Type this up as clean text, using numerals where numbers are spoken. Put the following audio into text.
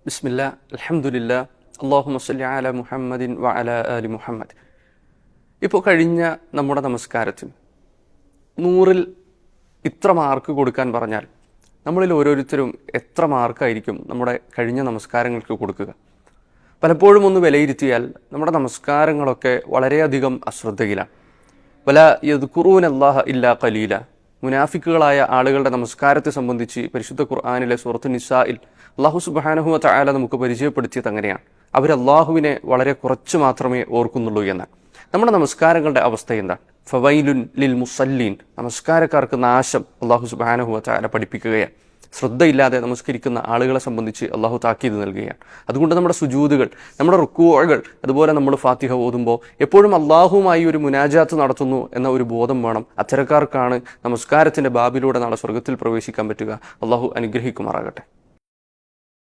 ബിസ്മില്ലാ അൽഹംദുലില്ലാ അല്ലാഹുമ്മ സ്വല്ലി അലാ മുഹമ്മദിൻ വ അലാ ആലി മുഹമ്മദ്. ഇപ്പോൾ കഴിഞ്ഞ നമ്മുടെ നമസ്കാരത്തിൽ 100-ൽ ഇത്ര മാർക്ക് കൊടുക്കാൻ പറഞ്ഞാൽ നമ്മളിൽ ഓരോരുത്തരും എത്ര മാർക്കായിരിക്കും നമ്മുടെ കഴിഞ്ഞ നമസ്കാരങ്ങൾക്ക് കൊടുക്കുക? പലപ്പോഴും ഒന്ന് വിലയിരുത്തിയാൽ നമ്മുടെ നമസ്കാരങ്ങളൊക്കെ വളരെയധികം അശ്രദ്ധയിലാണ്. വല യദ്കുറൂനല്ലാഹ ഇല്ലാ ഖലീല. മുനാഫിക്കുകളായ ആളുകളുടെ നമസ്കാരത്തെ സംബന്ധിച്ച് പരിശുദ്ധ ഖുർആനിലെ സൂറത്തു നിസായിൽ അല്ലാഹു സുബ്ഹാനഹു വ തആല നമുക്ക് പരിചയപ്പെടുത്തിയത് അങ്ങനെയാണ്. അവർ അള്ളാഹുവിനെ വളരെ കുറച്ച് മാത്രമേ ഓർക്കുന്നുള്ളൂ എന്ന്. നമ്മുടെ നമസ്കാരങ്ങളുടെ അവസ്ഥ എന്താണ്? ഫവൈലുൻ ലിൽ മുസല്ലീൻ, നമസ്കാരക്കാർക്ക് നാശം അല്ലാഹു സുബ്ഹാനഹു വ തആല പഠിപ്പിക്കുകയാണ്. ശ്രദ്ധയില്ലാതെ നമസ്കരിക്കുന്ന ആളുകളെ സംബന്ധിച്ച് അള്ളാഹു താക്കീത് നൽകുകയാണ്. അതുകൊണ്ട് നമ്മുടെ സുജൂദുകൾ, നമ്മുടെ റുക്കൂഅകൾ, അതുപോലെ നമ്മൾ ഫാത്തിഹ ഓതുമ്പോൾ എപ്പോഴും അള്ളാഹുവുമായി ഒരു മുനാജാത്ത് നടത്തുന്നു എന്ന ഒരു ബോധം വേണം. അത്തരക്കാർക്കാണ് നമസ്കാരത്തിൻ്റെ ബാബിലൂടെ നാളെ സ്വർഗത്തിൽ പ്രവേശിക്കാൻ പറ്റുക. അള്ളാഹു അനുഗ്രഹിക്കുമാറാകട്ടെ.